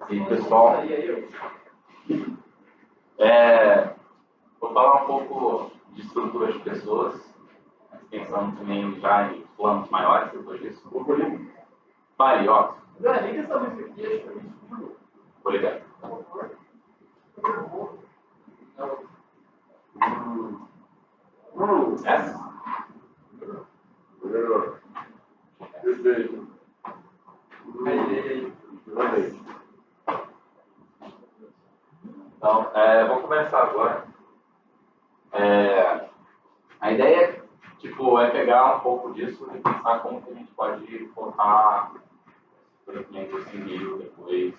E pessoal, vou falar um pouco de estruturas de pessoas, pensando também já em planos maiores depois disso. Vai, ó. Liga essa luz aqui, acho que é muito. Obrigado. Essa? Perfeito. Então, vou começar agora. A ideia é pegar um pouco disso e pensar como que a gente pode colocar conhecimento civil depois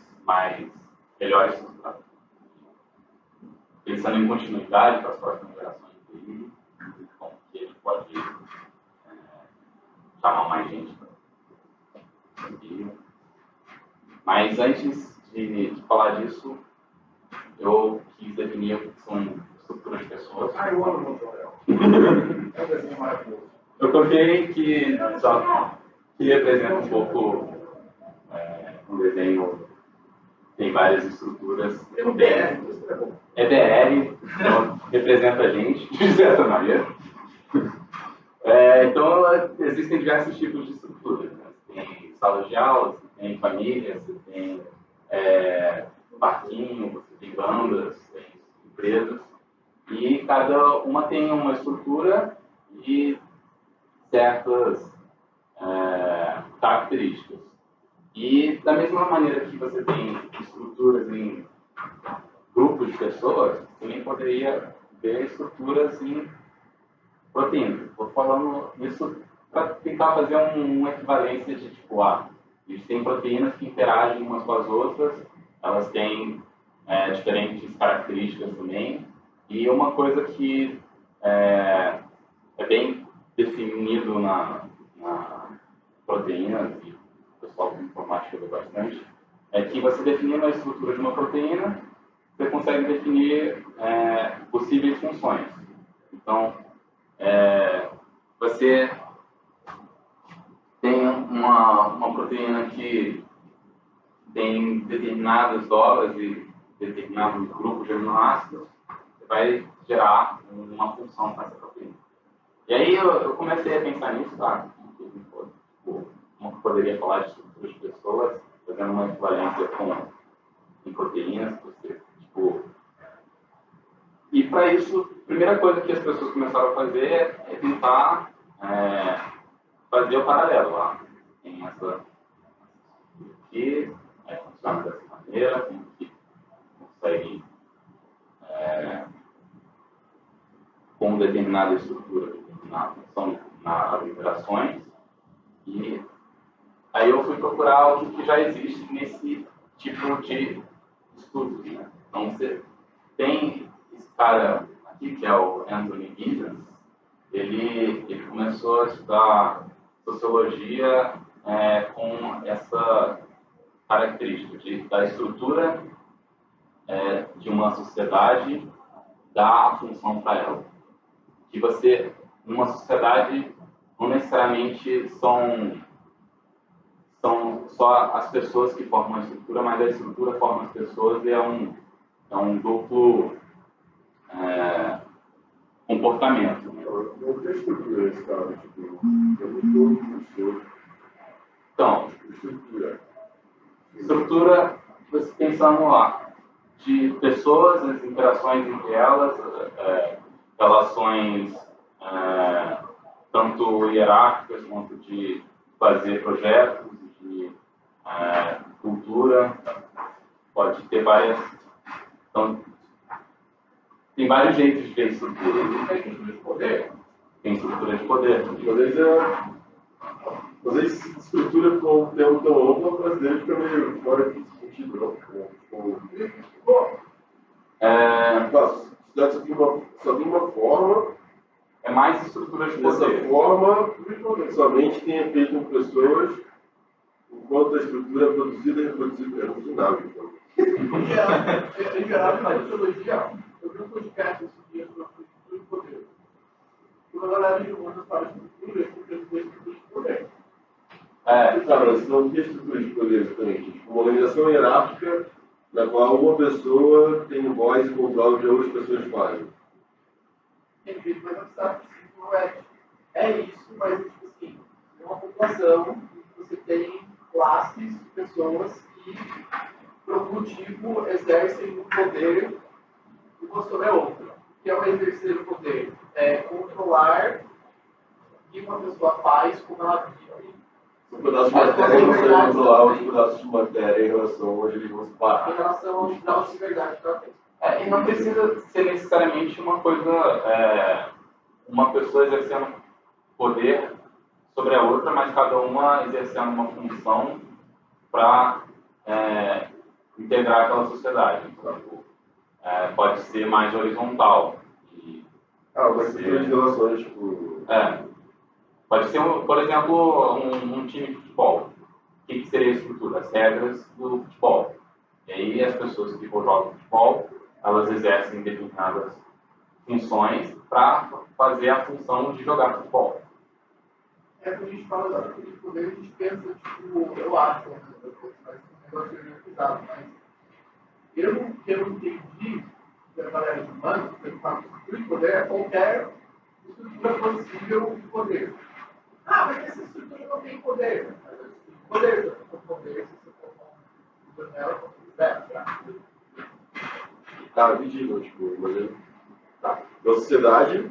melhor estruturado. Pensando em continuidade para as próximas gerações de como que a gente pode chamar mais gente para civil. Mas antes de falar disso, eu quis definir o que são estruturas de pessoas. Eu amo o Montreal. É um desenho maravilhoso. Eu coloquei que representa um pouco um desenho, tem várias estruturas. EBR, então, representa a gente, de certa maneira. Então, existem diversos tipos de estruturas. Né? Tem salas de aula, você tem família, você tem parquinho, você tem bandas, tem empresas. E cada uma tem uma estrutura e certas características. E da mesma maneira que você tem estruturas em grupos de pessoas, você também poderia ver estruturas em proteínas. Estou falando isso para tentar fazer uma equivalência de tipo A. Eles têm proteínas que interagem umas com as outras, elas têm diferentes características também. E uma coisa que é bem definido na proteína, e o pessoal de informática vê bastante, é que você definindo a estrutura de uma proteína, você consegue definir possíveis funções. Então, você tem uma proteína que tem determinadas dobras e determinados grupos de aminoácidos, você vai gerar uma função para essa proteína. E aí eu comecei a pensar nisso, tá? Como eu poderia falar de estruturas de pessoas, fazendo uma equivalência com proteínas, e para isso, a primeira coisa que as pessoas começaram a fazer é tentar fazer o paralelo lá. Tem essa aqui, funciona dessa maneira, tem que consegue com determinada estrutura, determinada função nas interações. E aí eu fui procurar o que já existe nesse tipo de estudos. Né? Então você tem esse cara aqui, que é o Anthony Giddens, ele começou a estudar sociologia com essa característica da estrutura de uma sociedade dar a função para ela. Que você, numa sociedade, não necessariamente são só as pessoas que formam a estrutura, mas a estrutura forma as pessoas e é um duplo comportamento. O que é estrutura esse cara? Então, estrutura, você pensando lá, de pessoas, as interações entre elas, relações tanto hierárquicas quanto de fazer projetos, de cultura, pode ter várias. Então, tem vários jeitos de ver estrutura. Tem estrutura de poder. Tem estrutura de poder. Às vezes estrutura com um termo tão amplo, o brasileiro fica meio fora de sentido. Só tem uma forma. É mais estrutura de Dessa poder. forma, somente tem efeito em pessoas, enquanto a estrutura é produzida e reproduzida no final. Então. Em geral, na sociologia, eu vi um podcast esse dia sobre a estrutura de poder. Quando a galera de mundo fala de estrutura, estrutura de poder. Cara, se não tem estrutura de poder também, tipo, uma organização hierárquica na qual uma pessoa tem voz e controla o que outras pessoas fazem. Entendi, mas abstrato é isso, mas tipo assim, é uma população que você tem classes de pessoas que, por algum motivo, exercem um poder uma sobre a outra. O que é o exercer o poder? É controlar o que uma pessoa faz, como ela vive. Um pedaço de matéria consegue controlar os pedaços de matéria em relação a onde eles vão se parar. Em relação aos graus de verdade que ela tem. E não precisa ser necessariamente uma coisa, uma pessoa exercendo poder sobre a outra, mas cada uma exercendo uma função para integrar aquela sociedade. Então, pode ser mais horizontal. Uma estrutura de relações, tipo... Pode ser, por exemplo, um time de futebol. O que seria a estrutura? As regras do futebol. E aí as pessoas que jogam futebol, elas exercem determinadas funções para fazer a função de jogar futebol. Quando a gente fala de poder, a gente pensa, tipo, eu acho, mas o negócio é pesado, mas eu não entendi que a galera de humanos, que fala de poder, é qualquer estrutura possível de poder. Mas essa estrutura não tem poder. Poder, se você for uma janela, você quiser, ridículo, tipo, imagina. Na sociedade,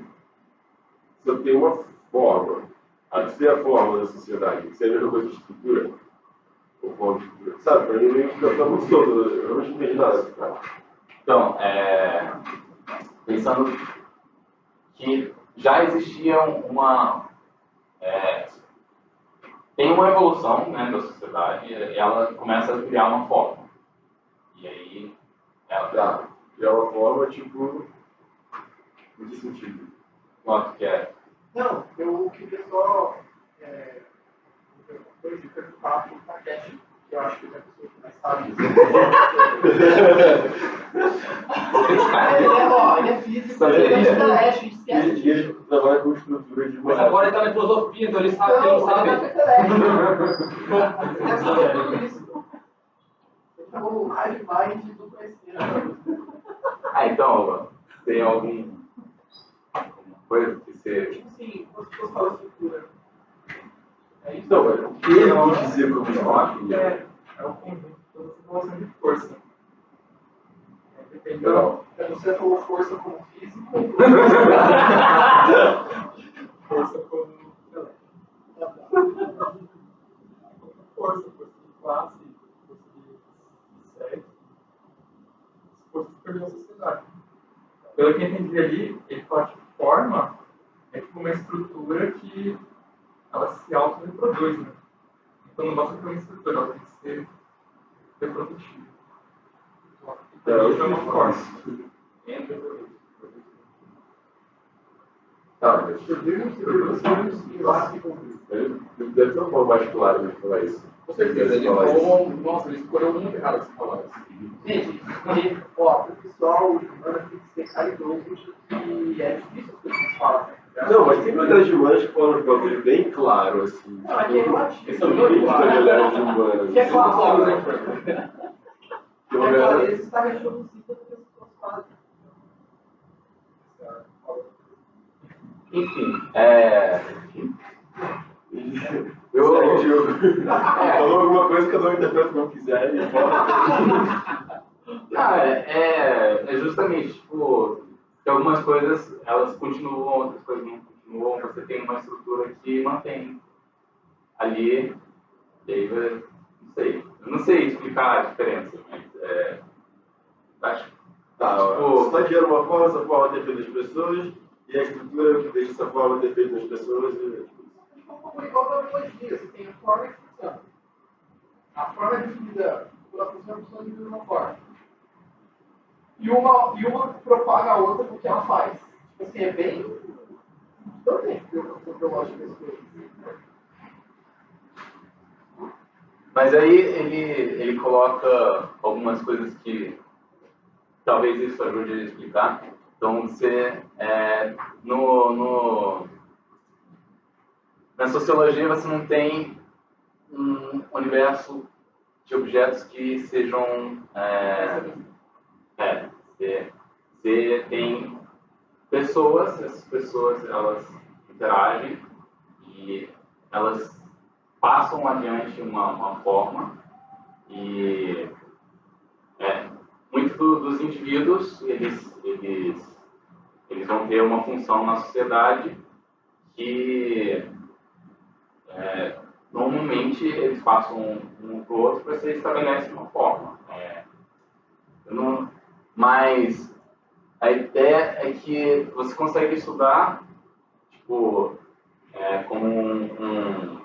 você tem uma forma. A que ser a forma da sociedade, que seja a mesma coisa de estrutura. Ou forma de estrutura. Sabe, para mim meio que fica muito solto, eu não entendi nada. Cara. Então, pensando que já existia tem uma evolução, né, da sociedade, e ela começa a criar uma forma. E aí ela criar uma forma, tipo, em que sentido? Quanto que é? Não, eu queria só perguntar para o Takeshi, que eu acho que é a pessoa que mais sabe disso. Ele é físico, ele é celeste, a gente esquece disso. E ele trabalha com estrutura de... Mas agora ele está na filosofia, então ele sabe que ele não sabe. Ele deve saber tudo isso. Ele é o high mind do conhecimento. Então, tem alguma coisa que você... Tipo assim, quando você fala estrutura. É isso? Não, mas o que ele quis dizer como Eu acho que é o conjunto de toda essa relação de força. Então, você falou força como físico ou força como força de classe, força de sexo, força de perder a sociedade. Pelo que eu entendi ali, ele fala que forma é tipo uma estrutura que ela se auto-reproduz, né? Então não basta ter uma estrutura, ela tem que ser reprodutiva. Então isso é uma forma. Ele deve ter uma forma mais clara de falar isso. Com certeza, ele falou, nossa, ele escolheu muito errado essa palavra. Gente, o pessoal humano tem que ser caridoso e é difícil as pessoas falam. Não, mas tem habilidades humanas que falam de bagulho bem claro, assim. Não, é que é relativo. Esse é o limite de habilidades humanas. Que é claro, né? Que A clareza está reproduzida do que as pessoas fazem. Enfim, Segue o jogo. Falou alguma coisa que cada um interpreta como quiser e fala. É justamente, tipo, que algumas coisas, elas continuam, outras coisas não continuam, você tem uma estrutura que mantém ali, e aí, eu não sei explicar a diferença, mas acho que, Você está criando uma forma, essa forma ter feito nas pessoas, e a estrutura que deixa essa forma ter feito nas pessoas. Igual a biologia, você tem a forma e a função. A forma é definida pela função, a função é definida uma forma. E uma propaga a outra porque ela faz. Tipo assim, é bem. Também, eu gosto desse coisa. mas aí ele coloca algumas coisas que talvez isso ajude a explicar. Então, você, na sociologia, você não tem um universo de objetos que sejam... você tem pessoas, essas pessoas elas interagem e elas passam adiante uma forma e muitos dos indivíduos eles vão ter uma função na sociedade que normalmente eles passam um para o outro para se estabelecer uma forma. Mas a ideia é que você consegue estudar tipo, como um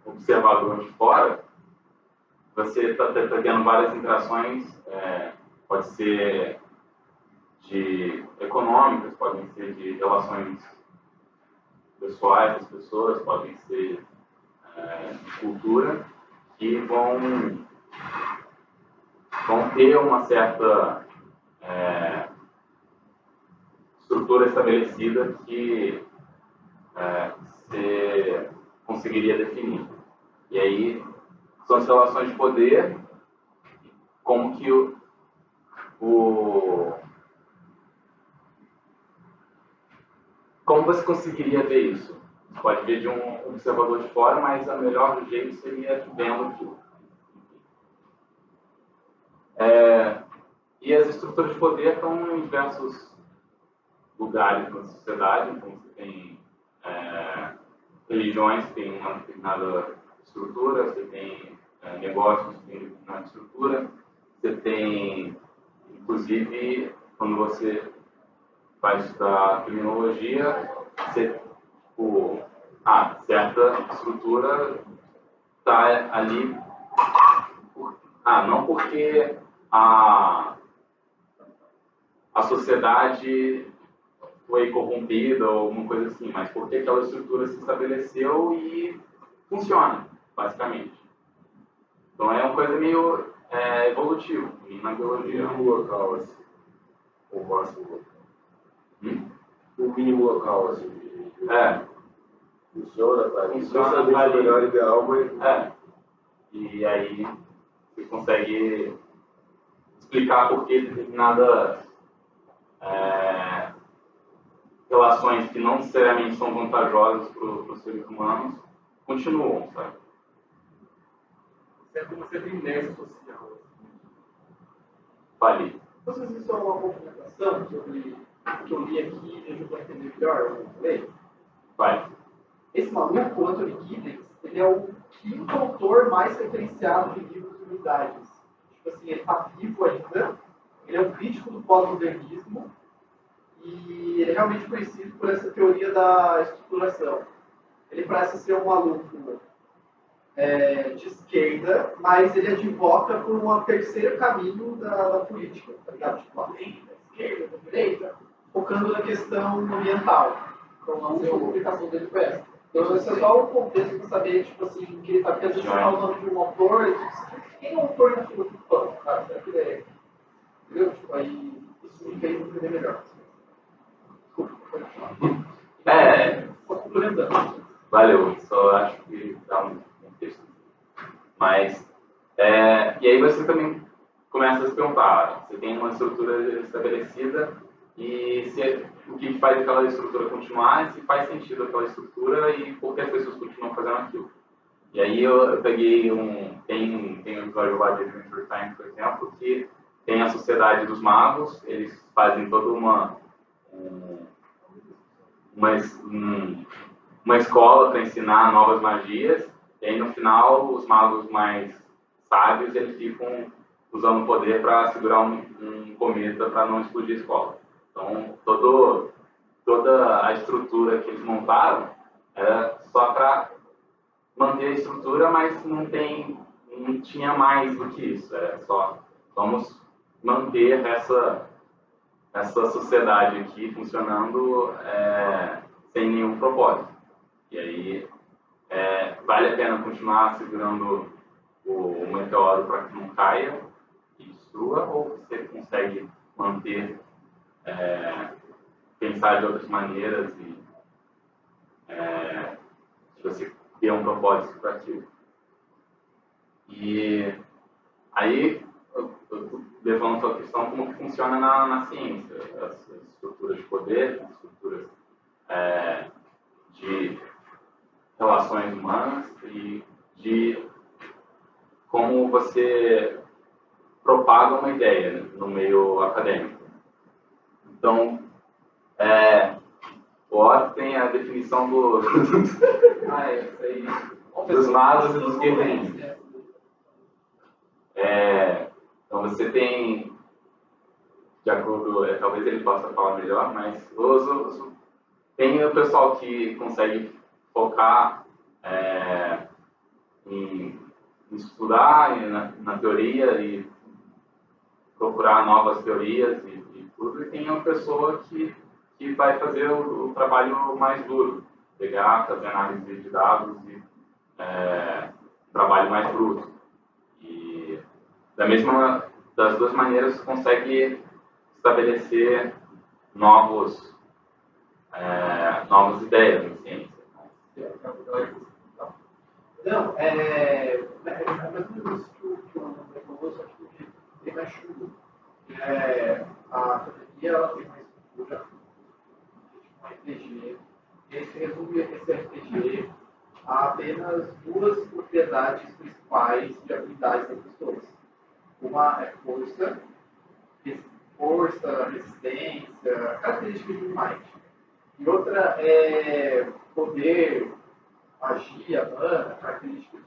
observador de fora. Você está tendo várias interações, pode ser de econômicas, podem ser de relações pessoais das pessoas, podem ser de cultura, que vão ter uma certa estrutura estabelecida que você conseguiria definir. E aí são as relações de poder, como que como você conseguiria ver isso? Você pode ver de um observador de fora, mas o melhor jeito seria vendo aquilo. E as estruturas de poder estão em diversos lugares na sociedade. Então, você tem religiões que têm uma determinada estrutura, você tem negócios que têm uma determinada estrutura, você tem, inclusive, quando você vai estudar criminologia, você, certa estrutura está ali, não porque a sociedade foi corrompida ou alguma coisa assim, mas porque aquela estrutura se estabeleceu e funciona, basicamente. Então é uma coisa meio evolutiva na biologia. O mínimo local, assim, o máximo local. O mínimo local, assim, funciona para o melhor ideal, mas... E aí você consegue explicar por que determinadas relações que não necessariamente são vantajosas para os seres humanos continuam, sabe? Você tem inércia social. Vale. Vocês fizeram uma complementação sobre o que eu li aqui e ajudou a entender melhor o que eu falei? Vai. Esse maluco, o Anthony Giddens, ele é o quinto autor mais referenciado de livros de humanidades. Tipo assim, ele está vivo ainda, ele é um crítico do pós-modernismo e ele é realmente conhecido por essa teoria da estruturação. Ele parece ser um maluco de esquerda, mas ele advoca por um terceiro caminho da política, tá ligado? Tipo, além da esquerda, da direita, focando na questão ambiental. Então, a última publicação dele foi essa. Então, esse é só o contexto para saber, tipo assim, que ele tá porque às vezes você fala o nome de um autor, e tipo, quem é o autor daquilo que fala? Cara, será que ele é? Entendeu? Tipo, aí isso me fez entender melhor. Desculpa, pode continuar. Só complementando. Valeu, só acho que dá um contexto. Mas, e aí você também começa a se perguntar, você tem uma estrutura estabelecida e o que faz aquela estrutura continuar, se faz sentido aquela estrutura e por que as pessoas continuam fazendo aquilo. E aí eu peguei tem um episódio lá de Adventure Time, por exemplo, que tem a Sociedade dos Magos, eles fazem toda uma escola para ensinar novas magias, e aí no final os magos mais sábios eles ficam usando o poder para segurar um cometa para não explodir a escola. Então toda a estrutura que eles montaram era só para manter a estrutura, mas não tinha mais do que isso, era só vamos manter essa sociedade aqui funcionando sem nenhum propósito. E aí vale a pena continuar segurando o meteoro para que não caia e destrua, ou você consegue manter, pensar de outras maneiras e se você ter um propósito para aquilo. funciona na ciência. As estruturas de poder, as estruturas de relações humanas e de como você propaga uma ideia, né, no meio acadêmico. Então, o Otto tem a definição dos magos e dos guerreiros. Então você tem, de acordo, talvez ele possa falar melhor, mas tem o pessoal que consegue focar em estudar na teoria e procurar novas teorias e tudo, e tem uma pessoa que vai fazer o trabalho mais duro, fazer análise de dados e trabalho mais bruto. E das duas maneiras consegue estabelecer novas ideias na ciência. Não, é mais ou menos isso que o André falou, só que tem mais chuva. A academia ela tem uma estrutura, um RPG, e aí se resume esse RPG a apenas duas propriedades principais de habilidades das pessoas. Uma é força, resistência, características de um mind. E outra é poder, magia, mana, características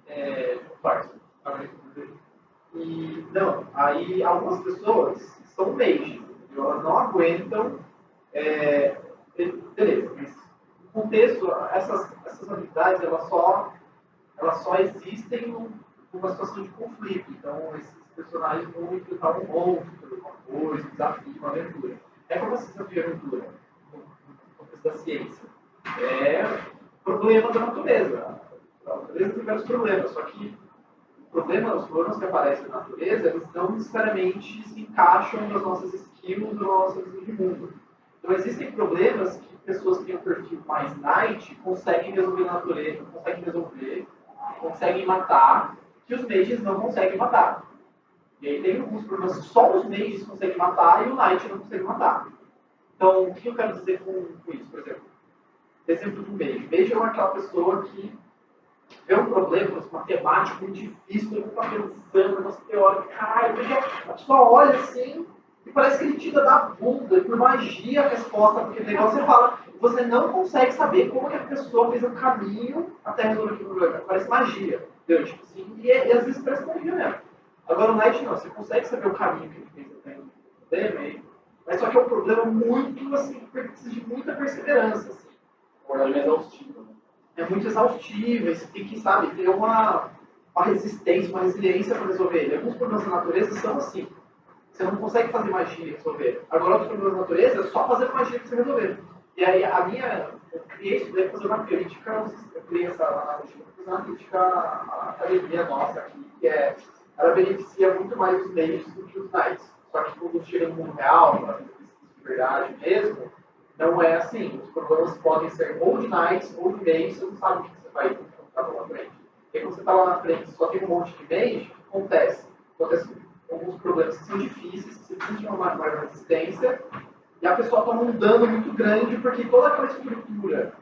de um farso. E, não, aí algumas pessoas são mages, elas não aguentam, beleza, mas no contexto, essas habilidades, elas só existem numa situação de conflito, então esses personagens vão enfrentar um monstro, uma coisa, um desafio, uma aventura. Como esse desafio e aventura, no contexto da ciência? Problema da natureza. A natureza tem vários problemas, só que os problemas que aparecem na natureza, eles não necessariamente se encaixam nas nossas skills, nas nossas visões de mundo. Então, existem problemas que pessoas que têm um perfil mais knight conseguem resolver na natureza, conseguem matar, que os mages não conseguem matar. E aí tem alguns problemas que só os mages conseguem matar e o knight não consegue matar. Então, o que eu quero dizer com isso? Por exemplo do mage. Mage é aquela pessoa que vê um problema matemático muito difícil, todo mundo está pensando, nossa teórica, caralho, a pessoa olha assim e parece que ele tira da bunda, e por magia a resposta, porque o negócio você fala, você não consegue saber como que a pessoa fez o caminho até resolver aquele problema. Parece magia, entendeu? Tipo assim, e às vezes parece magia mesmo. Agora o Knight não, você consegue saber o caminho que ele fez até o problema, mas só que é um problema muito, assim, que precisa de muita perseverança, assim. É exaustivo, né? É muito exaustivo, você tem que, sabe, ter uma resistência, uma resiliência para resolver ele. Alguns problemas da natureza são assim. Você não consegue fazer magia e resolver. Agora, outros problemas da natureza é só fazer magia para você resolver. E aí, eu criei isso daí para fazer uma crítica, eu criei essa analogia para fazer uma crítica à academia nossa aqui, que ela beneficia muito mais os meios do que os knights. Só que quando chega no mundo real, na vida de verdade mesmo, não é assim. Os problemas podem ser ou de knights ou de mages, você não sabe o que você vai encontrar lá na frente. E quando você está lá na frente só tem um monte de mage, o que acontece? Acontece alguns problemas que são difíceis, você precisa de uma maior resistência, e a pessoa toma um dano muito grande, porque toda aquela estrutura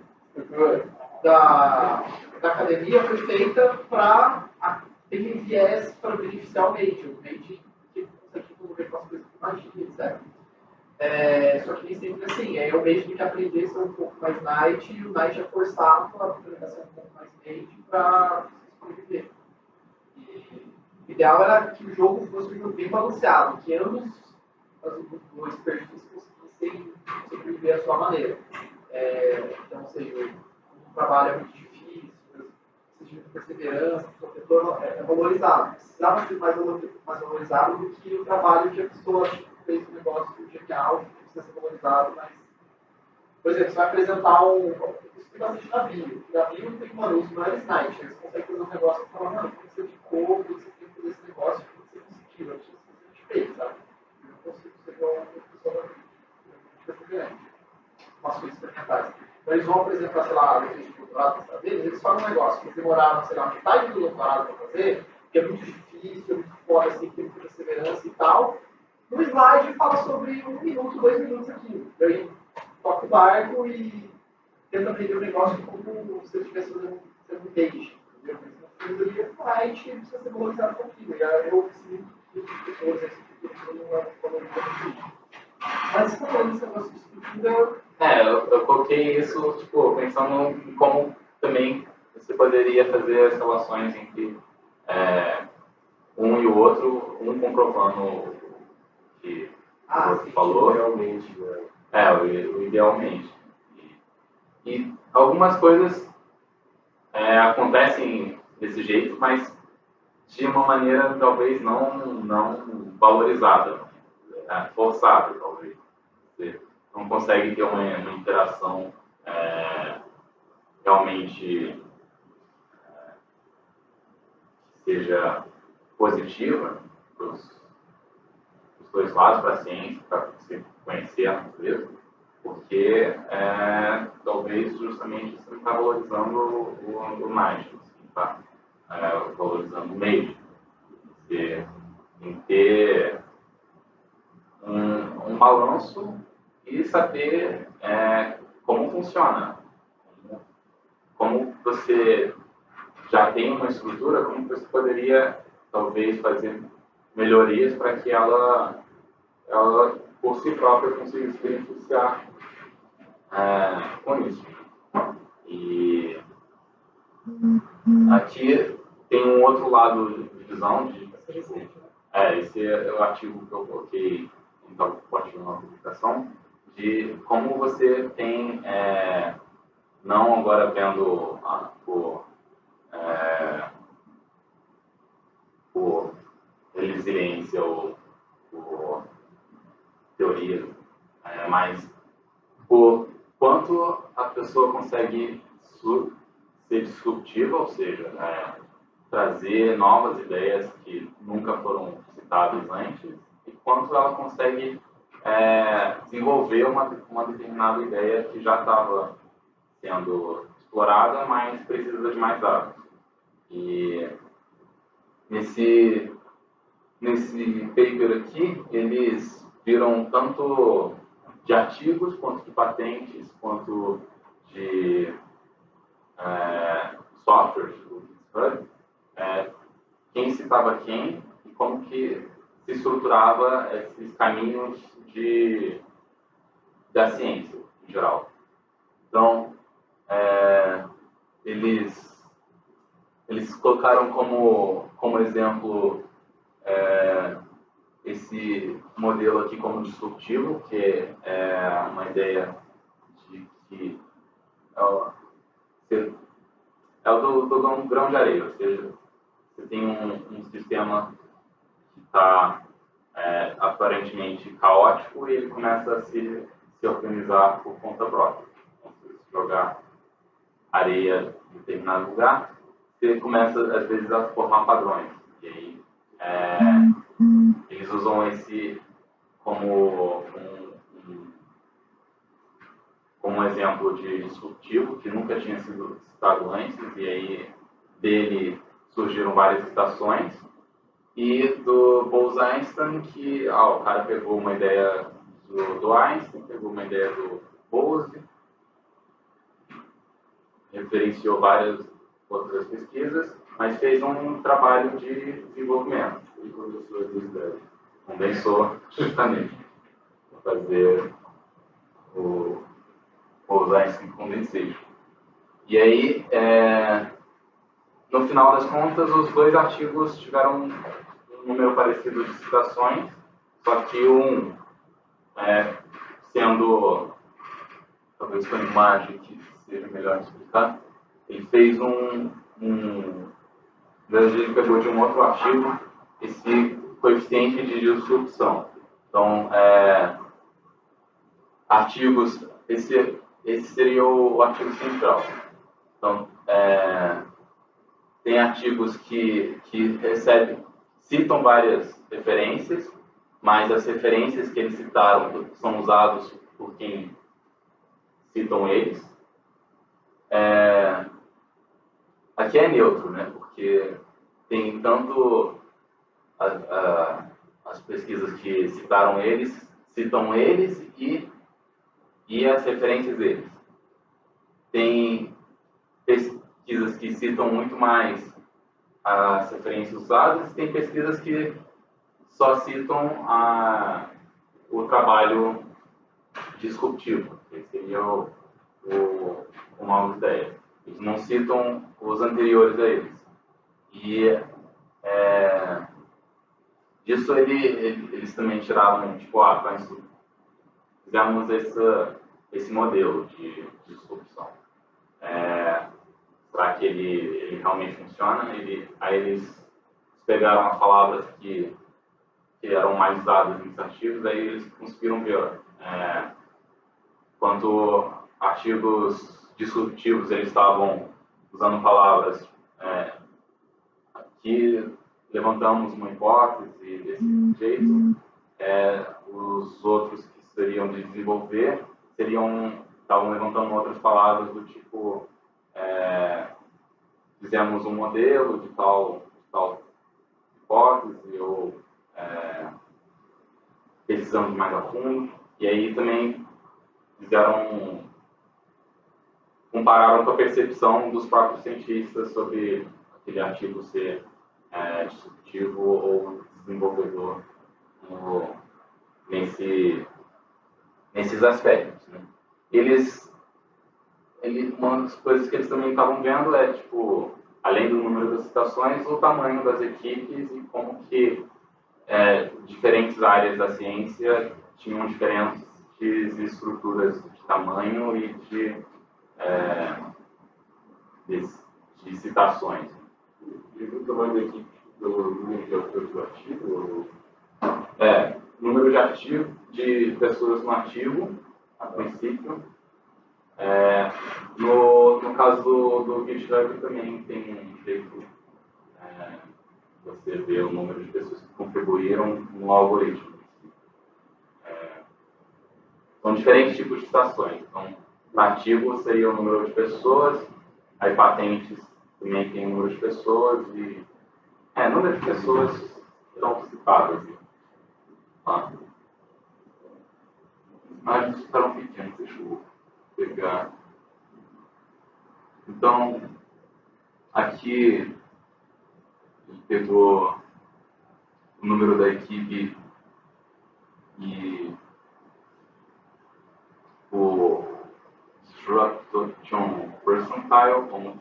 da academia foi feita para ter viés para beneficiar o mage que consegue resolver com as coisas de magia, etc. Só que nem sempre assim, o mage tem que aprender a ser um pouco mais knight, e o knight é forçado a ser um pouco mais mage para sobreviver. O ideal era que o jogo fosse um jogo bem balanceado, que ambos os dois perfis conseguissem sobreviver à sua maneira. Então, ou seja, o trabalho é muito difícil, precisa de muita perseverança, o protetor é valorizado. Precisava ser mais valorizado do que o trabalho que a pessoa fez um negócio genial, que precisa ser valorizado, mas, por exemplo, você vai apresentar isso tem bastante navio. Navio tem que, mano, os melhores knights, eles conseguem fazer um negócio e falar, mano, tem que ser de couro, você tem que fazer esse negócio, tem que ser conseguido, eu preciso fazer de feito, sabe? Eu não consigo ser igual uma pessoa grande, umas coisas experimentais. Então eles vão apresentar, sei lá, a defesa de doutorado para saber, eles falam um negócio que eles demoraram, sei lá, metade do doutorado para fazer, que é muito difícil, é muito foda, assim, tem muita perseverança e tal. No slide fala sobre 1 minuto, 2 minutos aqui. Daí toca o barco e tenta aprender o negócio como se eu estivesse fazendo um date. Entendeu? Mas no fundo ele é light e precisa ser valorizado um pouquinho. Já eu ouvi muitas pessoas essa estrutura não é valorizada. Mas você está falando desse negócio de estrutura. Eu coloquei isso, tipo, pensando em como também você poderia fazer as relações entre um e o outro, um comprovando o que o outro falou. Realmente, né? O idealmente. E algumas coisas acontecem desse jeito, mas de uma maneira talvez não valorizada, forçada, talvez. Você não consegue ter uma interação realmente que seja positiva para os dois lados, para a ciência, para você conhecer a natureza, porque talvez justamente você não está valorizando o mágico, você está valorizando o meio. Você tem que ter um balanço e saber como funciona. Como você já tem uma estrutura, como você poderia talvez fazer melhorias para que ela por si própria conseguisse se beneficiar com isso. E aqui tem um outro lado de visão esse é o artigo que eu coloquei então pode uma publicação de como você tem não agora vendo por resiliência ou por teoria, mas por quanto a pessoa consegue ser disruptiva, ou seja, trazer novas ideias que nunca foram citadas antes, e quanto ela consegue desenvolver uma determinada ideia que já estava sendo explorada, mas precisa de mais dados. E nesse paper aqui, eles viram tanto de artigos, quanto de patentes, quanto de softwares do GitHub, quem citava quem e como que se estruturava esses caminhos da ciência, em geral. Então, eles colocaram como exemplo esse modelo aqui como disruptivo, que é uma ideia de que é o do grão de areia, ou seja, você tem um sistema que está aparentemente caótico e ele começa a se organizar por conta própria. Então, se você jogar areia em determinado lugar, você começa, às vezes, a formar padrões. E aí, eles usam esse como um exemplo de disruptivo que nunca tinha sido citado antes, e aí dele surgiram várias citações, e do Bose-Einstein, que o cara pegou uma ideia do Einstein, pegou uma ideia do Bose, referenciou várias outras pesquisas, mas fez um trabalho de desenvolvimento. E condensou as ideias. Condensou, justamente, para fazer o Bose-Einstein Condensation. E aí, no final das contas, os dois artigos tiveram um número parecido de citações, só que um sendo, talvez com a imagem que seja melhor explicar, ele fez ele pegou de um outro artigo esse coeficiente de disrupção. Então, artigos, esse seria o artigo central. Então, tem artigos que citam várias referências, mas as referências que eles citaram são usadas por quem citam eles. Aqui é neutro, né? Porque tem tanto as pesquisas que citam eles e as referências deles. Tem pesquisas que citam muito mais as referências usadas e tem pesquisas que só citam o trabalho disruptivo, que seria uma nova ideia. Eles não citam os anteriores a eles. E disso eles também tiraram, tipo, fizemos esse modelo de disrupção. Será que ele realmente funciona? Aí eles pegaram as palavras que eram mais usadas nos artigos, aí eles conseguiram ver quanto artigos disruptivos eles estavam usando palavras que levantamos uma hipótese desse jeito, os outros que seriam de desenvolver estavam levantando outras palavras do tipo fizemos um modelo de tal hipótese ou pesquisamos mais a fundo, e aí também compararam com a percepção dos próprios cientistas sobre aquele artigo ser disruptivo ou desenvolvedor nesses aspectos, né? Uma das coisas que eles também estavam vendo é, tipo, além do número das citações, o tamanho das equipes e como que diferentes áreas da ciência tinham diferentes estruturas de tamanho e de citações. E o tamanho da equipe pelo número de autores do artigo? Número de pessoas no artigo, a princípio. No caso do GitHub também tem um jeito você ver o número de pessoas que contribuíram no algoritmo. São diferentes tipos de citações. Então, no artigo seria o número de pessoas, aí patentes também tem o número de pessoas e número de pessoas estão citadas. As imagens ficaram pequenas, deixa eu pegar. Então, aqui ele pegou o número da equipe e o Disruption Percentile, como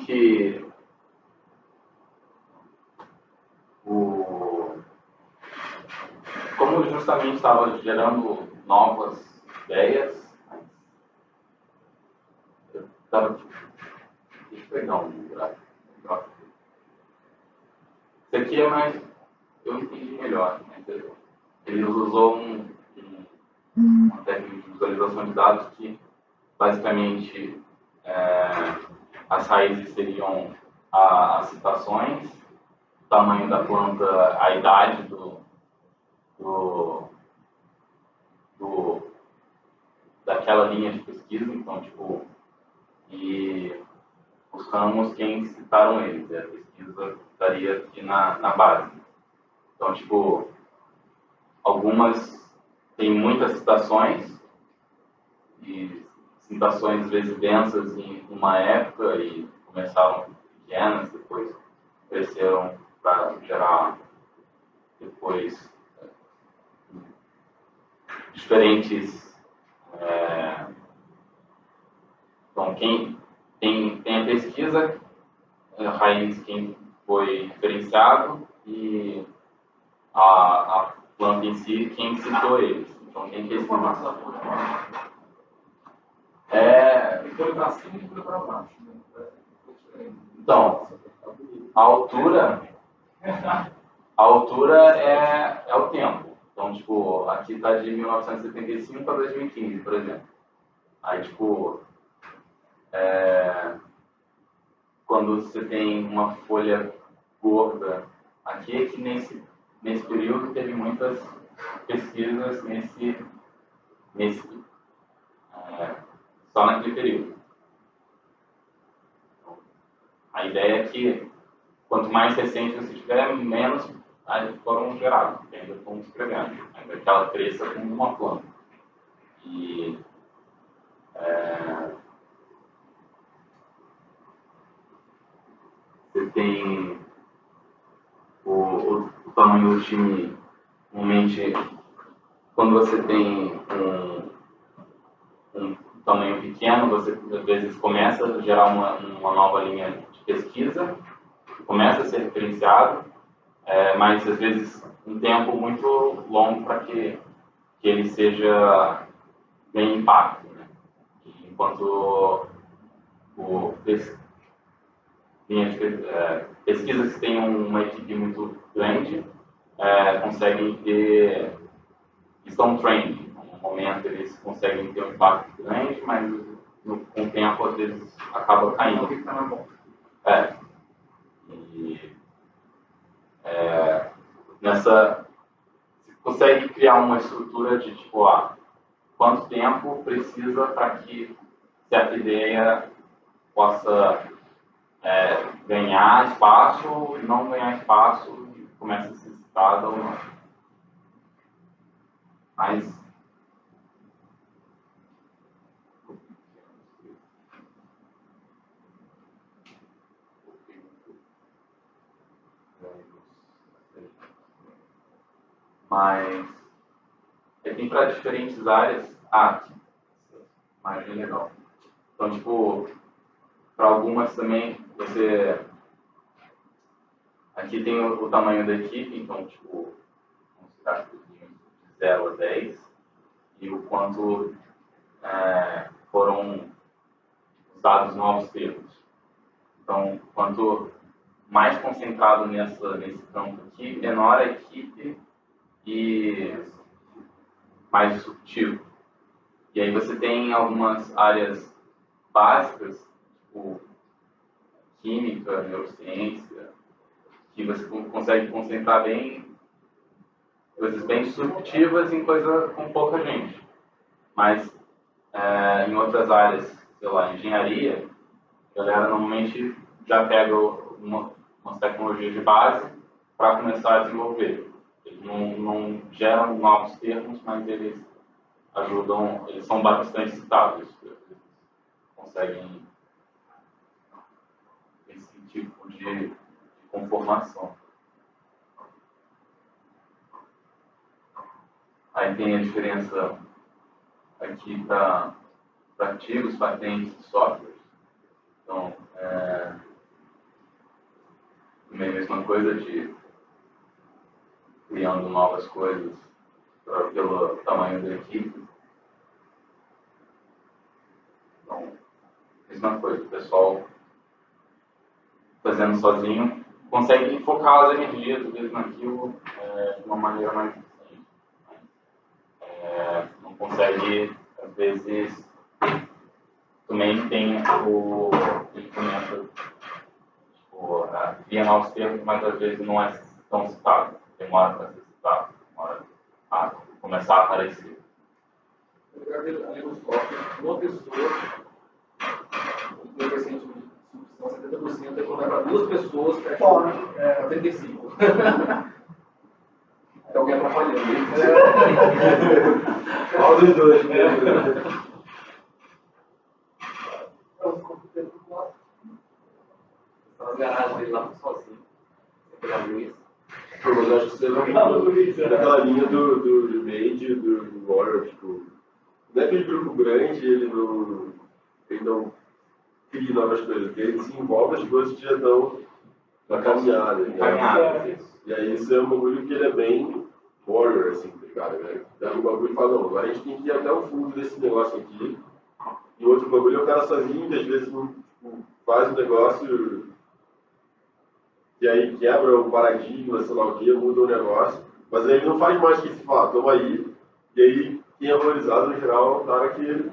que como justamente estava gerando novas ideias. Deixa eu pegar um gráfico. Isso aqui é mais. Eu entendi melhor. Né? Ele usou uma técnica de visualização de dados que, basicamente, as raízes seriam as citações, o tamanho da planta, a idade daquela linha de pesquisa, então, tipo, e os ramos, quem citaram eles, a pesquisa estaria aqui na base. Então, tipo, algumas têm muitas citações, e citações às vezes densas em uma época e começaram pequenas, depois cresceram para gerar depois diferentes. Então, quem tem a pesquisa, a raiz, quem foi referenciado, e a planta em si, quem citou eles. Então, quem que informação foi para cima e foi para baixo. Então, a altura é o tempo. Então, tipo, aqui está de 1975 a 2015, por exemplo. Aí, tipo, quando você tem uma folha gorda aqui, é que nesse período teve muitas pesquisas só naquele período. A ideia é que quanto mais recente você tiver, menos foram gerados, que ainda estão escrevendo, ainda que ela cresça como uma planta. E você tem o tamanho do time, normalmente, quando você tem um tamanho pequeno, você às vezes começa a gerar uma nova linha de pesquisa, começa a ser referenciado, mas às vezes um tempo muito longo para que ele seja bem impacto, né? Enquanto pesquisas que têm uma equipe muito grande conseguem ter, estão training. No momento eles conseguem ter um impacto grande, mas com o tempo às vezes acaba caindo. Você consegue criar uma estrutura de tipo, quanto tempo precisa para que certa ideia possa ganhar espaço e não ganhar espaço e começa a ser citada ou não. Mas tem para diferentes áreas. Imagem legal. Então, tipo, para algumas também, aqui tem o tamanho da equipe, então, tipo, vamos tirar de 0 a 10, e o quanto foram usados novos termos. Então, quanto mais concentrado nesse campo aqui, menor a equipe e mais disruptivo. E aí você tem algumas áreas básicas, tipo química, neurociência, que você consegue concentrar coisas bem disruptivas em coisa com pouca gente. Mas em outras áreas, sei lá, engenharia, a galera normalmente já pega umas tecnologias de base para começar a desenvolver. Eles não geram novos termos, mas eles ajudam, eles são bastante citados. Eles conseguem esse tipo de conformação. Aí tem a diferença aqui para artigos, patentes e softwares. Então, também a mesma coisa de criando novas coisas pelo tamanho da equipe. Então, mesma coisa, o pessoal fazendo sozinho consegue focar as energias, às vezes, naquilo de uma maneira mais eficiente. Não consegue, às vezes, também tem ele começa cria novos termos, mas às vezes não é tão citado. Demora para ser citado, demora a começar a aparecer. Uma pessoa, o coeficiente de substituição 70% é quando vai para 2 pessoas para 35. É alguém atrapalhando. Qual dos dois? Tá nas garagens dele lá sozinho. Pegar a luz. Mas eu acho que você vai naquela linha do Made, do Warrior, tipo, não é aquele grupo grande, ele não cria novas coisas, porque ele desenvolve as coisas que já estão na caminhada. E aí isso é um bagulho que ele é bem Warrior, assim, tá ligado? Né? Dá um bagulho e fala, não, agora a gente tem que ir até o fundo desse negócio aqui. E outro bagulho é o cara sozinho, que às vezes faz um negócio e aí quebra o paradigma, sei lá o que, muda o negócio, mas aí ele não faz mais que se falar, toma aí, e aí quem é valorizado no geral é o cara que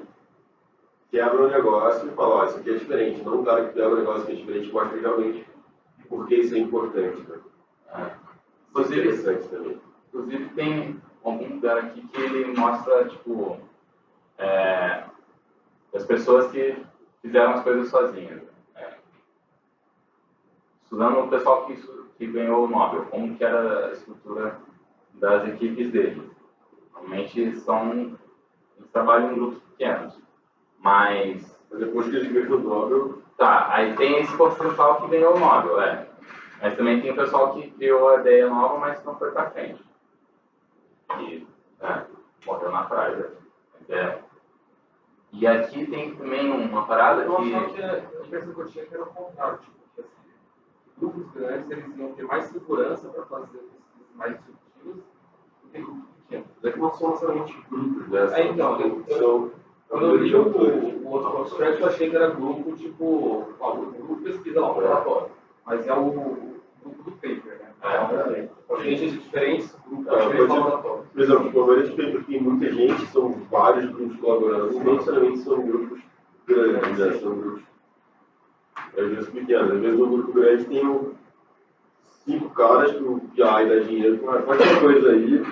quebra o negócio e fala, ó, isso aqui é diferente, não o cara que quebra o negócio que é diferente, mostra realmente porque isso é importante. Né? Isso é interessante também. Inclusive tem algum lugar aqui que ele mostra, tipo, as pessoas que fizeram as coisas sozinhas. estudando o pessoal que ganhou o Nobel, como que era a estrutura das equipes deles. Normalmente eles trabalham em grupos pequenos, mas Depois que eles ganham o Nobel... Tá, aí tem esse pessoal que ganhou o Nobel, mas também tem o pessoal que criou a ideia nova, mas não foi pra frente. E morreu na praia. E aqui tem também uma parada eu que... achava que a impressão que eu tinha que era o contrário, tipo, que assim, grupos grandes eles iam ter mais segurança para fazer pesquisas mais disruptivas do que grupos pequenos. É que não são necessariamente grupos, né? Então, quando eu li o outro abstract, eu achei que era grupo, tipo, o grupo de pesquisa lá, o relatório. Mas é o grupo do paper, né? Gente de diferentes grupos, diferentes laboratórios. Por exemplo, tipo, a maioria dos papers tem muita gente, são vários grupos colaborando, não necessariamente são grupos grandes, né? São grupos, às vezes, pequenos. Às vezes, um grupo grande tem 5 caras que o PI dá dinheiro, faz qualquer coisa aí,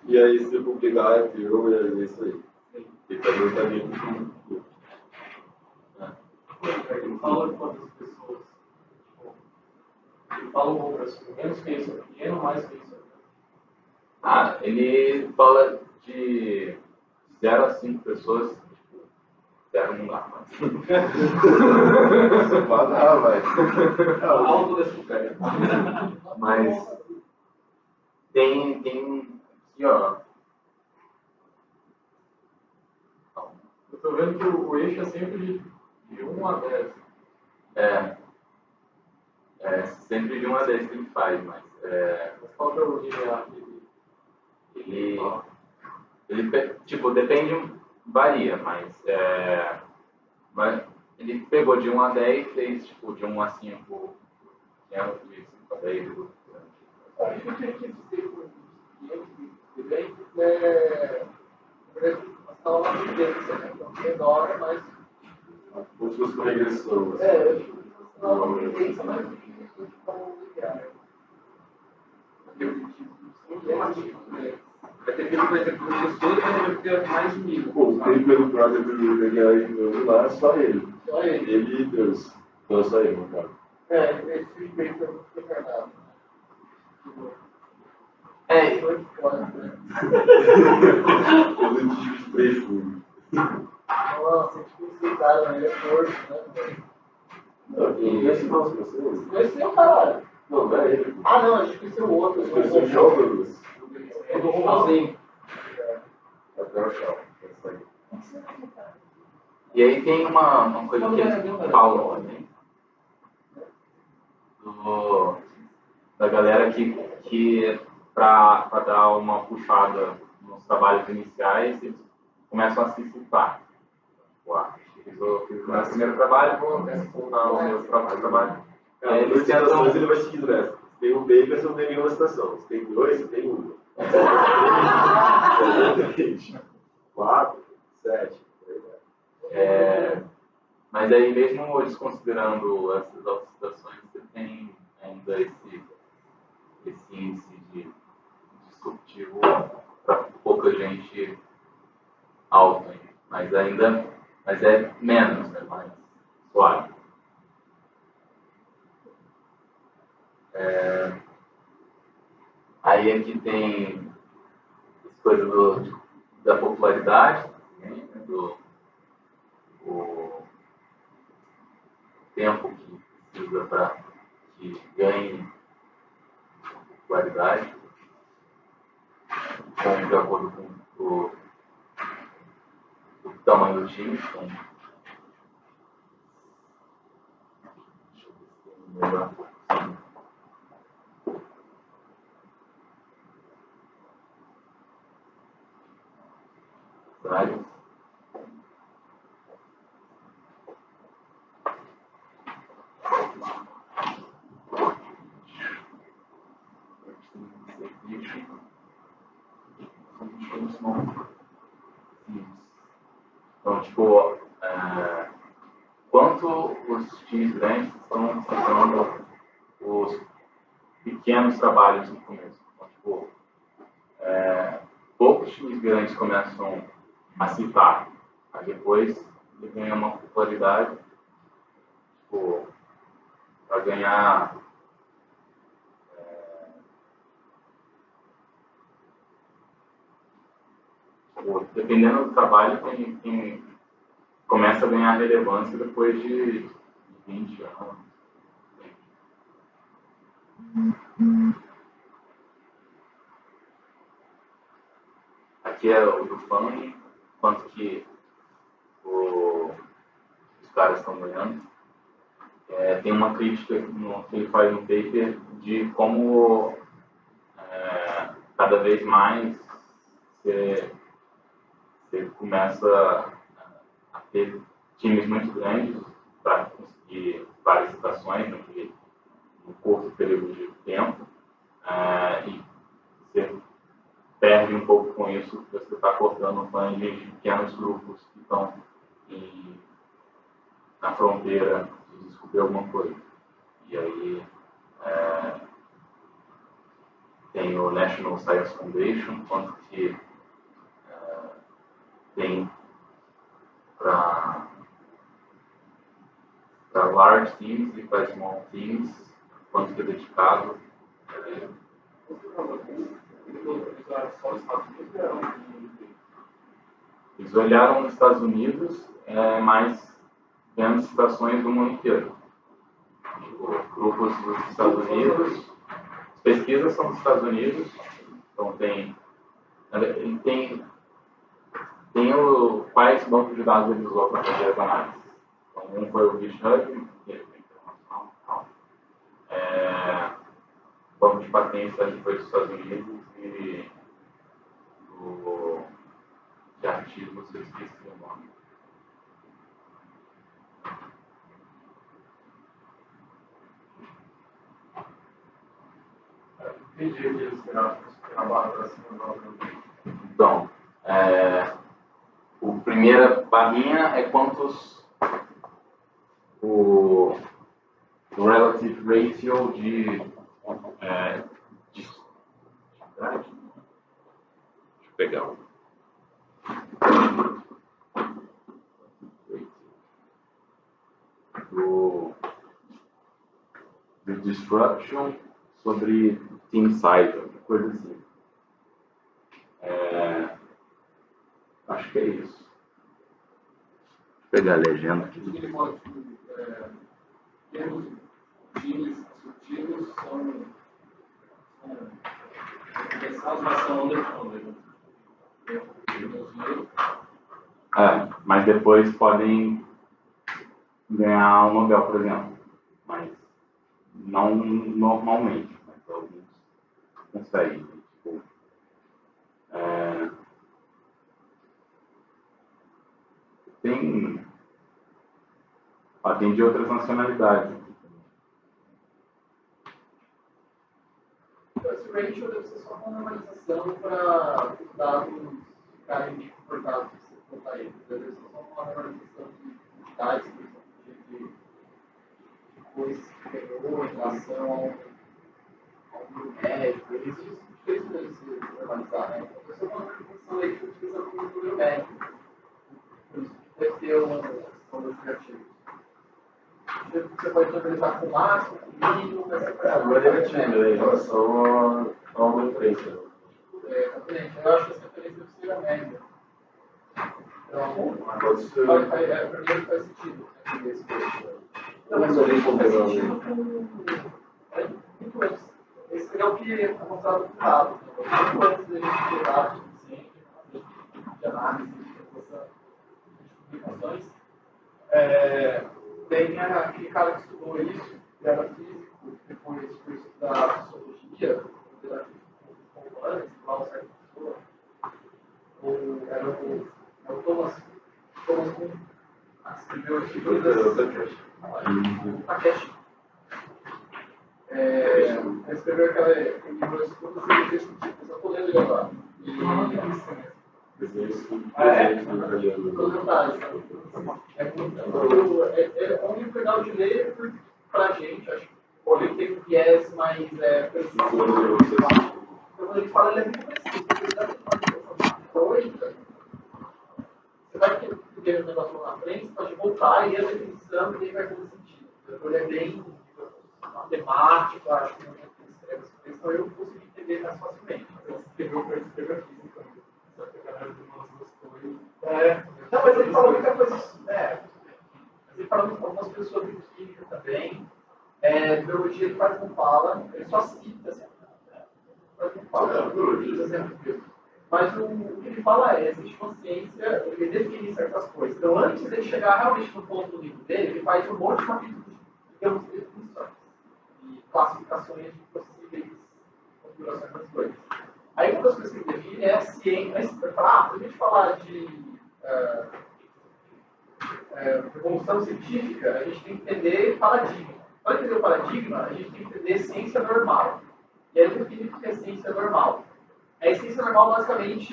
e aí se publicar é teu, e é isso aí. E também está dentro do grupo. Ele fala de quantas pessoas, tipo, ele fala um pouco assim, menos que isso é pequeno, mais que isso é pequeno. Ele fala de 0 a 5 pessoas, tipo, 0 não dá, mas... Vai dar, vai. Alto desse lugar. Mas tem aqui, ó. Eu tô vendo que o eixo é sempre de 1 a 10. Sempre de 1 a 10 que ele faz, mas Mas qual que é o linear ele tipo, depende, varia, mas ele pegou de 1 a 10, fez tipo de 1 a 5, de 5 a 10. Acho que o que a gente tem com os clientes é a escala de tendência, né? Então, menor, mas. Como se fosse uma regressão. Assim. Eu acho que a escala de tendência mais do que como linear. Vai ter que, por exemplo, o gestor vai ter mais de 1000. Pô, o paper do Project do Daniel lá é só ele. Só ele. Ele e Deus. Não, só ele, no caso. Esse paper não foi encarnado. Ele diz 3 fundos. Nossa, tipo, esse cara, né? Ele é forte, né? Não, eu conheço nosso, você não. Conheceu, caralho. Não, não é ele. Ah, não, a gente conheceu o outro. Conheceu o João Douglas. É do robôzinho. Até o Chão. E aí tem uma coisa que eles falam também, da galera que para dar uma puxada nos trabalhos iniciais, eles começam a se citar. Fiz o meu primeiro trabalho, vou citar o meu próprio trabalho. Eles citações ele vai seguindo nessa. Se tem um paper, você não tem nenhuma citação. Se tem 2, você tem 1. 3, 4, 7. Mas aí mesmo desconsiderando essas outras citações, você tem ainda esse índice de disruptivo para pouca gente alto, hein? Mas é menos, né? Mais suave. Aí aqui tem as coisas da popularidade, né? O tempo que precisa para que ganhe popularidade, de acordo com o tamanho do time. Então, deixa eu ver se tem um melhor assim. Vários. Então, tipo, quanto os times grandes estão fazendo os pequenos trabalhos no começo. Então, tipo, poucos times grandes começam a citar, aí depois ele ganha uma popularidade, tipo, para ganhar dependendo do trabalho, quem começa a ganhar relevância depois de 20 anos. Aqui é o do funding, quanto que os caras estão ganhando. Tem uma crítica que ele faz no paper de como cada vez mais você começa a ter times muito grandes para conseguir várias citações num curto período de tempo, e você perde um pouco com isso, porque você está cortando o funding de pequenos grupos que estão na fronteira de descobrir alguma coisa. E aí tem o National Science Foundation, quanto que tem para large teams e para small teams, quanto que é dedicado. Eles olharam nos Estados Unidos, mas vendo situações do mundo inteiro. Grupos dos Estados Unidos, as pesquisas são dos Estados Unidos, então tem quais bancos de dados ele usou para fazer as análises. Então, um foi o GitHub, que é internacional. O banco de patentes ali foi dos Estados Unidos e de artigos eu esqueci o nome. Entendi o que eles tiraram na barra para cima do Então, a primeira barrinha é quantos o relative ratio de deixa eu pegar um. Do disruption sobre team size, coisa assim. Acho que é isso. Vou pegar a legenda aqui. Ele fala que pequenos times disruptivos são pensados, mas são underfunded. Mas depois podem ganhar um Nobel, por exemplo. Mas não normalmente, mas alguns conseguem. Tipo, tem de outras nacionalidades. Esse ratio deve ser só uma normalização para os dados ficarem bem comportados se você botar eles. Deve ser só uma normalização de entidades, por exemplo, de coisas que ganhou em relação ao número médico. Isso fez mesmo se normalizar, né? Então, deve ser uma normalização aí que utiliza o número médico. Por isso que deve ter uma valor criativo. Você pode normalizar com máximo, com mínimo, mas Agora é negativo, em relação a uma referência. Exatamente. Eu acho que essa referência deve ser a média. Então, Pode ser. para mim faz sentido. Não, mas Mas faz sentido muito antes. Esse é o que é mostrado no dado. Muito antes da gente ter dados suficientes de análise de publicações. Tem aquele cara que estudou isso, que era físico, depois foi estudar sociologia, humanas, lá o certo pessoa. Era o Thomas Kuhn, escreveu esse livro. Takeshi. Escreveu aquele livro de todas as ciências científicas. Eu estou lendo ele agora. É um livro legal de ler para a gente, acho que ele tem um viés mais preciso. Então, quando a gente fala, ele é muito preciso. Você vai ter um negócio lá na frente, você pode voltar e a definição e aí vai fazer sentido. Então, ele é bem matemática, acho que não escreve sobre isso, então eu consegui entender mais facilmente. Ele escreveu para escrever física, só que a galera do Humanas gostou e... Não, mas ele falou muita coisa, né? Ele falou algumas coisas sobre química também. Biologia ele quase não fala, ele só cita, assim, quase não fala. Mas o que ele fala existe uma ciência, ele define certas coisas. Então, antes de ele chegar realmente no ponto do livro dele, ele faz um monte de capítulos, digamos, de definições e classificações de possíveis configurações das coisas. Aí, uma das coisas que ele define é a ciência. Para a gente falar de revolução científica, a gente tem que entender paradigma. Para entender o paradigma, a gente tem que entender ciência normal. E aí, ele define o que é ciência normal. A ciência normal, basicamente,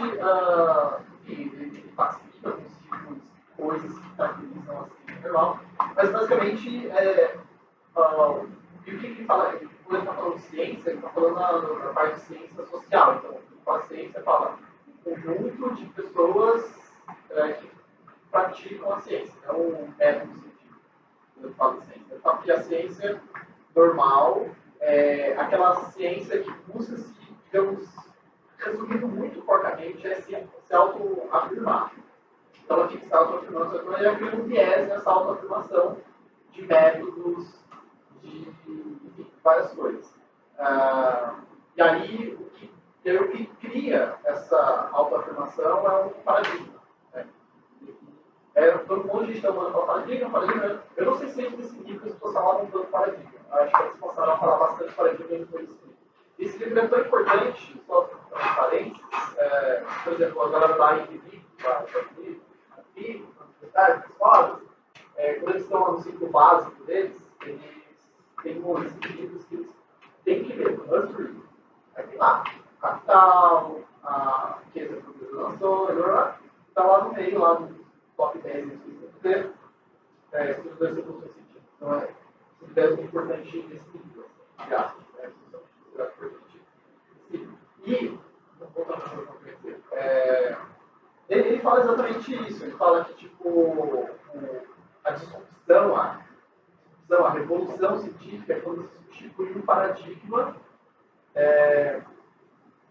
ele classifica alguns tipos de coisas que caracterizam a ciência normal, mas, basicamente, e o que ele fala? Quando ele está falando de ciência, ele está falando na parte de ciência social. Então, quando fala ciência, fala um conjunto de pessoas que praticam a ciência, não um método científico. Quando ele fala de ciência, ele fala que a ciência normal é aquela ciência que busca se, digamos, resumindo muito fortemente, é se autoafirmar. Então, ela fica se autoafirmando, então ele cria um viés nessa autoafirmação de métodos, de várias coisas. E aí, o que cria essa autoafirmação é um paradigma. Né? Todo mundo diz que é um paradigma. Eu não sei se eles nesse livro as pessoas falavam tanto paradigma. Acho que eles passaram a falar bastante paradigma depois disso. Esse livro é tão importante, só para parênteses, por exemplo, agora lá em Felipe, aqui, nas escolas, quando eles estão no ciclo básico deles, eles têm muitos livros que eles têm que ler, must read. Aí tem lá, Capital, a riqueza que o professor lançou, está lá no meio, lá no top 10 que eles têm que ler, estudos da evolução científica. Então, é 10 muito importante nesse livro, entre aspas, né? E, ele fala exatamente isso. Ele fala que, tipo, a disrupção, a revolução científica é quando se substitui um paradigma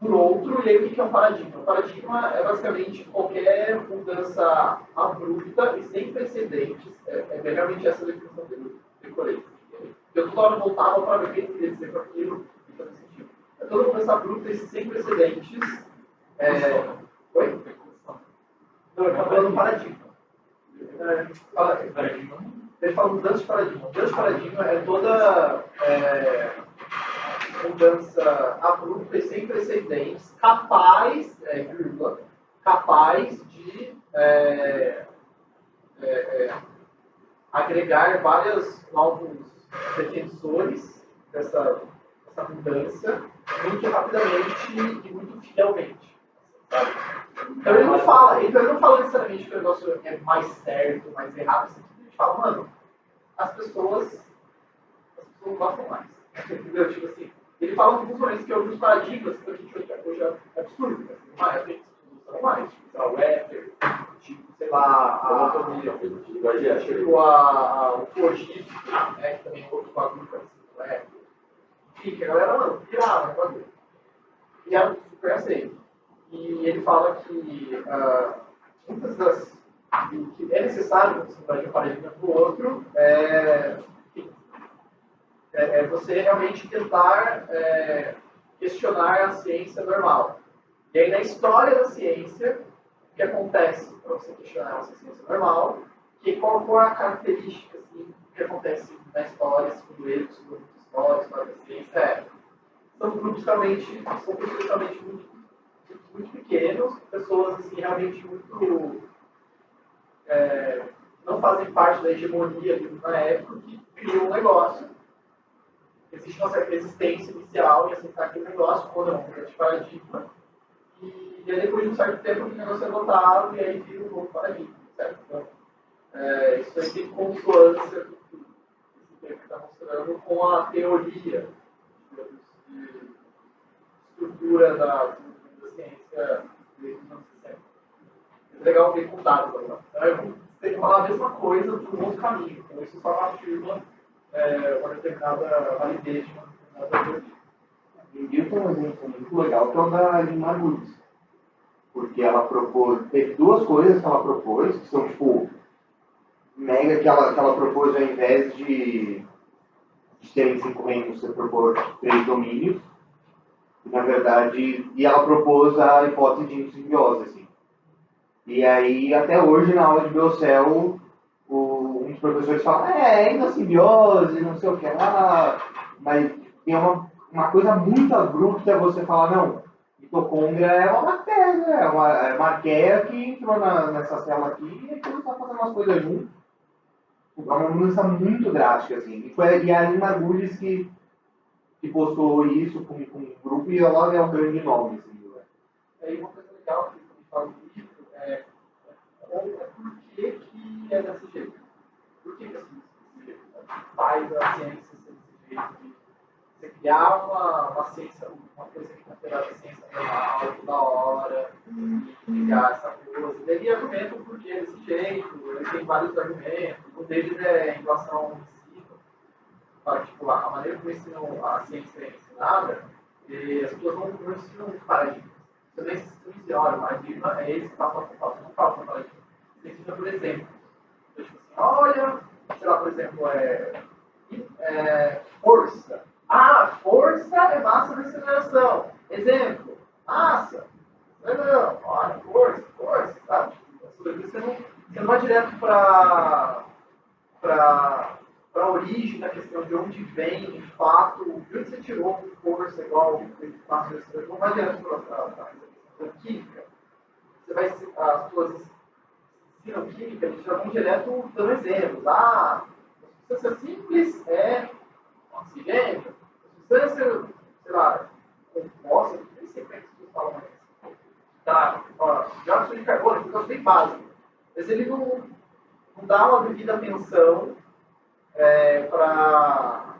por outro. E aí, o que é um paradigma? Um paradigma é basicamente qualquer mudança abrupta e sem precedentes. É realmente essa definição dele. Eu toda hora voltava para ver o que ele queria dizer com aquilo e fazer sentido. É toda mudança abrupta e sem precedentes. Oi? Não, ele está falando paradigma. Ele fala mudança de paradigma. Mudança de paradigma é toda mudança abrupta e sem precedentes, capaz de agregar vários novos defensores dessa mudança muito rapidamente e muito fielmente. Sabe? Então ele não fala necessariamente que o negócio é mais certo, mais errado, assim, ele fala, mano, as pessoas gostam mais. Entendeu? Tipo assim, ele fala em alguns momentos que alguns paradigmas que a gente hoje é absurdo, né? Uma época que usam mais, tipo, sei lá, o éter, tipo, sei lá, a anatomia, tipo, o flogismo, né? Que também é outro bagulho parecido com o éter. Enfim, que a galera, mano, pirava no bagulho. E era super aceito. E ele fala que muitas das que é necessário você mudar de um paradigma para o outro é você realmente tentar questionar a ciência normal. E aí, na história da ciência, o que acontece para você questionar essa ciência normal, qual for a característica assim, que acontece na história, segundo ele, segundo a história da ciência, são grupos realmente, muito pequenos, pessoas assim, realmente muito não fazem parte da hegemonia na época, que criam um negócio. Existe uma certa resistência inicial em aceitar aquele negócio, quando é um grande paradigma, e aí depois de um certo tempo o negócio é adotado e aí vira um novo paradigma, certo? Então, isso aí tem consonância com o que está mostrando com a teoria de estrutura da ciência desde os anos 60. É legal ver com dados agora. Então, tem que falar a mesma coisa por um outro caminho. Então, isso só afirma uma determinada validez de uma determinada teoria. Em Newton, um exemplo muito legal que é o da Lynn Margulis. Porque ela propôs, teve duas coisas que ela propôs, que são tipo, mega que ela propôs ao invés de terem 5 reinos, você propôs 3 domínios. Na verdade, e ela propôs a hipótese de simbiose, assim. E aí, até hoje, na aula de Biocel, um dos professores fala, ainda simbiose, não sei o que lá, mas tem uma coisa muito abrupta você falar, não, mitocôndria é uma bactéria, é uma arqueia que entrou nessa célula aqui e aquilo está fazendo umas coisas juntas. É uma mudança muito drástica, assim. E a Lynn Margulis que postou isso com um grupo e ela é um grande nome, assim. Aí uma coisa legal que eu falo no livro é por que é desse jeito. Por que assim, você faz a ciência ser desse jeito de você criar uma ciência, uma coisa que considera a ciência normal, toda hora, e ligar essa coisa. Ele argumenta o porquê desse jeito, ele tem vários argumentos, um deles é em relação ao ensino. Tipo, a maneira como a ciência é ensinada, e as pessoas não ensinam paradigmas. Você não ensina, olha, o paradigma é esse que está falando, não fala para paradigma. Você ensina por exemplo. Então, tipo assim, olha, sei lá, por exemplo, força. Força é massa de aceleração. Exemplo, massa. Não, olha, força, sabe? Você não vai direto para a origem da questão de onde vem, de fato, de onde você tirou força, igual massa de aceleração. Não vai direto para a química. As pessoas ensinam química, eles já vão direto dando exemplos. A substância simples é oxigênio. A substância, sei lá, composta, nem sei como é que as pessoas falam mais. Tá, dióxido de carbono, fica bem básico. Mas ele não dá uma devida atenção para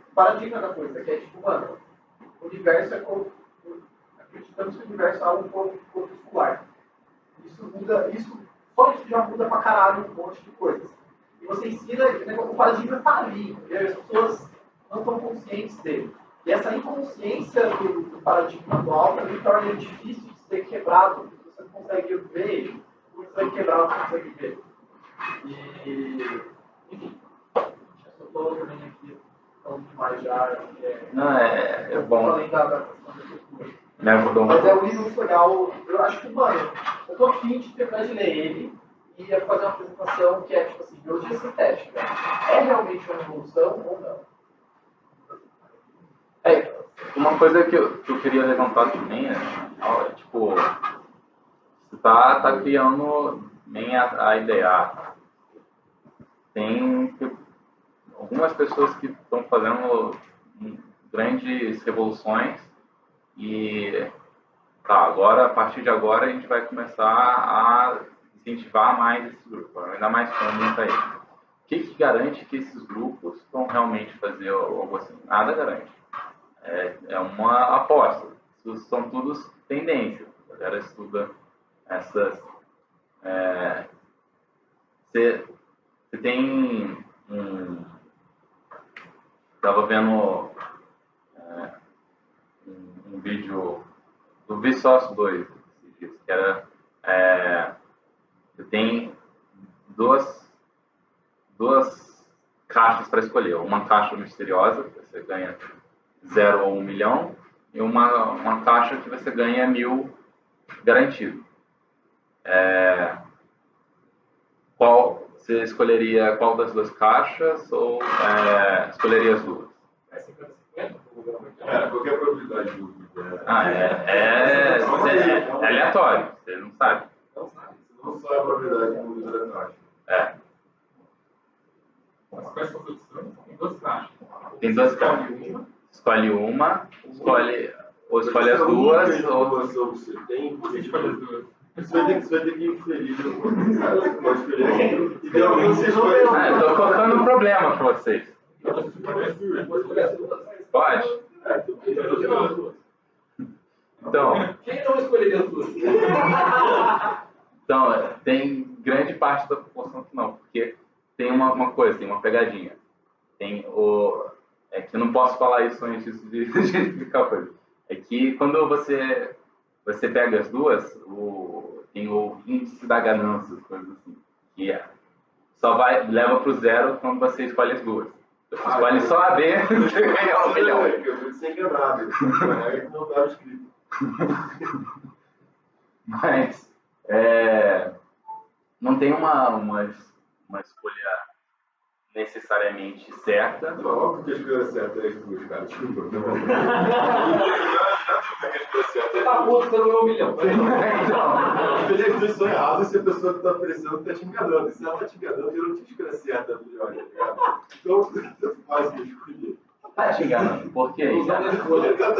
o paradigma da coisa, que é tipo, mano, o universo acreditamos que o universo é algo corpuscular. Só isso já muda pra caralho um monte de coisas. E você ensina, o paradigma está ali, entendeu? As pessoas não estão conscientes dele. E essa inconsciência do paradigma atual também torna ele difícil de ser quebrado. Você não consegue ver ele. Como você vai quebrar, você consegue ver. E, enfim, eu estou também aqui falando demais já. Não, é bom. Além da questão da cultura. Me ajudou Mas muito. é um livro muito legal. Eu acho que, mano, eu tô afim de terminar de ler ele e fazer uma apresentação que é, tipo assim, biologia sintética. É realmente uma revolução ou não? Uma coisa que eu queria levantar também é tipo, você tá criando nem a ideia. Tem algumas pessoas que estão fazendo grandes revoluções e agora, a partir de agora, a gente vai começar a incentivar mais esse grupo, ainda mais funding aí. O que garante que esses grupos vão realmente fazer algo assim? Nada garante. É uma aposta. Isso são todas tendências. A galera estuda essas... Você tem estava vendo um vídeo do Vsauce 2, que era você tem duas caixas para escolher. Uma caixa misteriosa, que você ganha 0 ou 1 milhão, e uma caixa que você ganha 1000 garantido. Você escolheria qual das duas caixas ou escolheria as duas? É 50-50? Qualquer probabilidade de dúvida. É aleatório, você não sabe. Não sabe. Você não sabe a probabilidade de dúvida da caixa. Mas quais são as opções? Tem duas caixas. Tem duas caixas. Escolhe uma, ou escolhe as duas, A ou... informação que você tem, Você escolhe as duas. você vai ter que inferir. Você pode escolher. Idealmente você escolhe. Eu tô colocando um problema para vocês. Pode? Então, Quem não escolheria as duas? tem grande parte da população que não, porque tem uma coisa, tem uma pegadinha. É que eu não posso falar isso antes de explicar a coisa. É que quando você pega as duas, tem o índice da ganância, coisas assim, que só leva para o zero quando você escolhe as duas. Você escolhe só a B, você ganha 1 milhão. Eu vou ser enganado. É que não estava escrito. Mas não tem uma escolha necessariamente certa. Não, óbvio que a escolha certa é as duas, cara. Desculpa. Você tá puto, você não ganhou 1 milhão. Então, as duas são erradas se a pessoa que está oferecendo está te enganando. E se ela está te enganando, eu não te escolha certa, melhor, tá ligado? Então, tanto faz que eu escolhi. Tá te enganando, por quê? Não está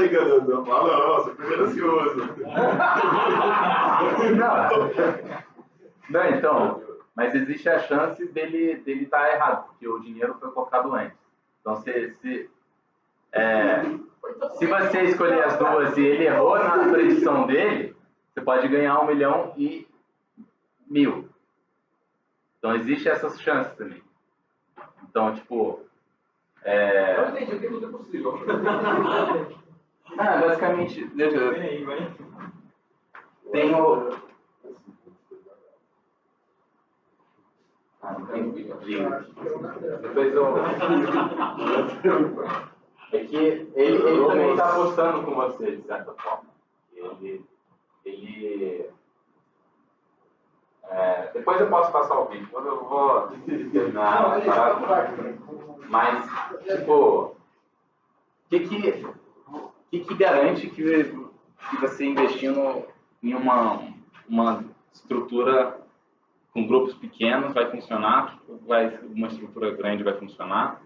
enganando, eu falo, não, você foi ganancioso. Não, então, mas existe a chance dele estar errado, porque o dinheiro foi colocado antes. Então, se você escolher as duas e ele errou na predição dele, você pode ganhar 1.000.000. Então, existe essas chances também. Então, tipo... Eu entendi, o que tudo é possível. Basicamente, deixa eu ver. Tem o... Depois é que ele também está apostando com você, de certa forma. Depois eu posso passar o vídeo, quando eu vou terminar a parada. Mas, tipo, o que garante que você investindo em uma estrutura com grupos pequenos vai funcionar, uma estrutura grande vai funcionar?